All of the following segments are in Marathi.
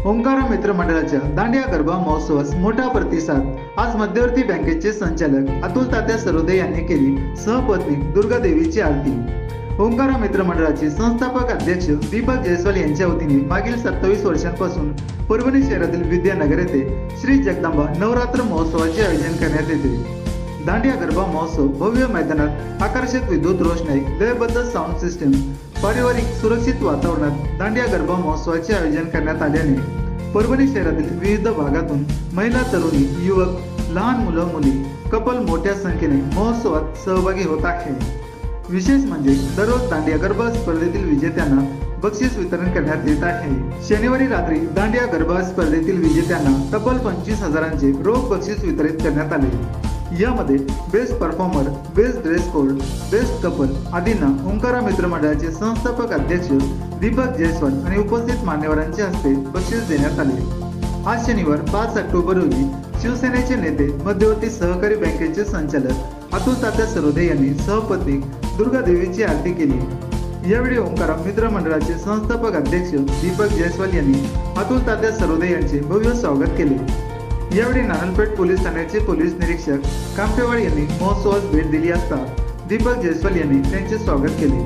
ओंकारा मित्र मंडळाच्या दांडिया गरबा महोत्सवास मोठा प्रतिसाद। आज मध्यवर्ती बँकेचे संचालक अतुल तात्या सरोदे यांनी केली सहपत्नी दुर्गा देवीची आरती। ओंकारा मित्र मंडळाचे संस्थापक अध्यक्ष दीपक जयस्वाल यांच्या वतीने मागील 27 वर्षांपासून परभणी शहरातील विद्यानगर येथे श्री जगदंबा नवरात्र महोत्सवाचे आयोजन करण्यात येते। दांडिया गरबा महोत्सव भव्य मैदानात आकर्षक विद्युत रोषणाई, लयबद्ध साऊंड सिस्टम, पारिवारिक सुरक्षित वातावरणात दांडिया गरबा महोत्सवाचे आयोजन करण्यात आल्याने परभणी शहरातील विविध भागातून महिला, तरुणी, युवक, लहान मुलं मुली, कपल मोठ्या संख्येने महोत्सवात सहभागी होत आहे। विशेष म्हणजे दररोज दांडिया गरबा स्पर्धेतील विजेत्यांना बक्षीस वितरण करण्यात येत आहे। शनिवारी रात्री दांडिया गरबा स्पर्धेतील विजेत्यांना तब्बल 25,000चे रोख बक्षीस वितरित करण्यात आले। यामध्ये best performer, best dress code, best couple आदींना ओंकारा मित्र मंडळाचे संस्थापक अध्यक्ष दीपक जयस्वाल आणि उपस्थित मान्यवरांच्या हस्ते बक्षीस देण्यात आले। आज शनिवार 5 ऑक्टोबर रोजी शिवसेनेचे नेते, मध्यवर्ती सहकारी बँकेचे संचालक अतुल तात्या सरोदे यांनी सहपत्नी दुर्गा देवीची आरती केली। यावेळी ओंकारा मित्र मंडळाचे संस्थापक अध्यक्ष दीपक जयस्वाल यांनी अतुल तात्या सरोदे यांचे भव्य स्वागत केले। यावेळी नानलपेठ पोलीस ठाण्याचे पोलीस निरीक्षक कांपेवाड यांनी महोत्सवास भेट दिली असता दीपक जयस्वाल यांनी त्यांचे स्वागत केले।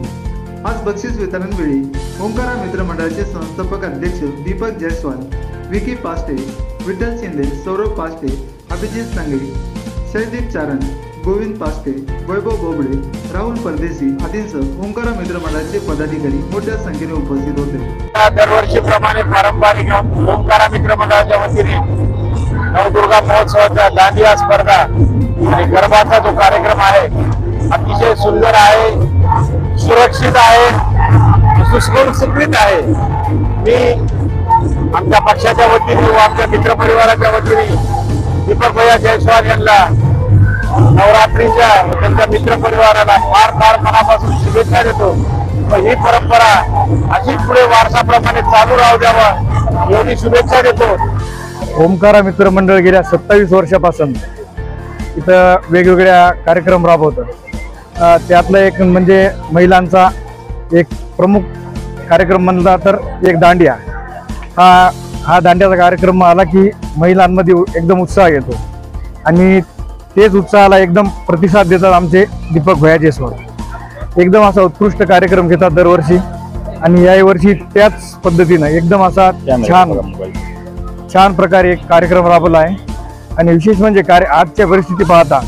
आज बक्षीस वितरण वेळी ओंकारा मित्र मंडळाचे संस्थापक अध्यक्ष दीपक जयस्वाल, विकी पास्टे, विठ्ठल शिंदे, सौरभ पास्टे, अभिजित संगे, शैदीप चारण, गोविंद पास्टे, वैभव बोबडे, राहुल परदेशी आदींसह ओंकारा मित्र मंडळाचे पदाधिकारी मोठ्या संख्येने उपस्थित होते। दरवर्षीप्रमाणे पारंपरिक ओंकारा मित्र मंडळाच्या वतीने नवदुर्गा महोत्सवाचा दांडिया स्पर्धा आणि गरबाचा जो कार्यक्रम आहे अतिशय सुंदर आहे, सुरक्षित आहे, सुसंस्कृत आहे। मी आमच्या पक्षाच्या वतीने व आमच्या मित्र परिवाराच्या वतीने दीपक भैया जयस्वाल यांना नवरात्रीच्या त्यांच्या मित्र परिवाराला फार फार मनापासून शुभेच्छा देतो व ही परंपरा अशी पुढे वारसाप्रमाणे चालू राहू द्यावा एवढी शुभेच्छा देतो। ओंकारा मित्र मंडळ गेल्या 27 वर्षापासून इथं वेगवेगळ्या कार्यक्रम राबवतं। त्यातलं एक म्हणजे महिलांचा एक प्रमुख कार्यक्रम म्हणला तर एक दांडिया। हा दांडियाचा कार्यक्रम आला की महिलांमध्ये एकदम उत्साह येतो आणि तेच उत्साहाला एकदम प्रतिसाद देतात आमचे दीपक भैया जयस्वाल। एकदम असा उत्कृष्ट कार्यक्रम घेतात दरवर्षी आणि याही वर्षी त्याच पद्धतीनं एकदम असा छान प्रकारे एक कार्यक्रम राबवला आहे। आणि विशेष म्हणजे आजच्या परिस्थिती पाहता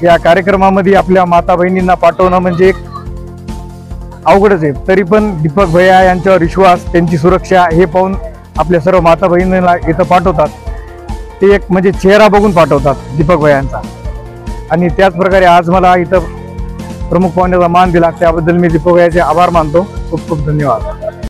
या कार्यक्रमामध्ये आपल्या माता बहिणींना पाठवणं म्हणजे एक अवघडच आहे। तरी पण दीपक भैया यांच्यावर विश्वास, त्यांची सुरक्षा हे पाहून आपल्या सर्व माता बहिणींना इथं पाठवतात। ते एक म्हणजे चेहरा बघून पाठवतात दीपक भैयांचा। आणि त्याच प्रकारे आज मला इथं प्रमुख पाहुण्याचा मान दिला त्याबद्दल मी दीपक भैयाचे आभार मानतो। खूप खूप धन्यवाद।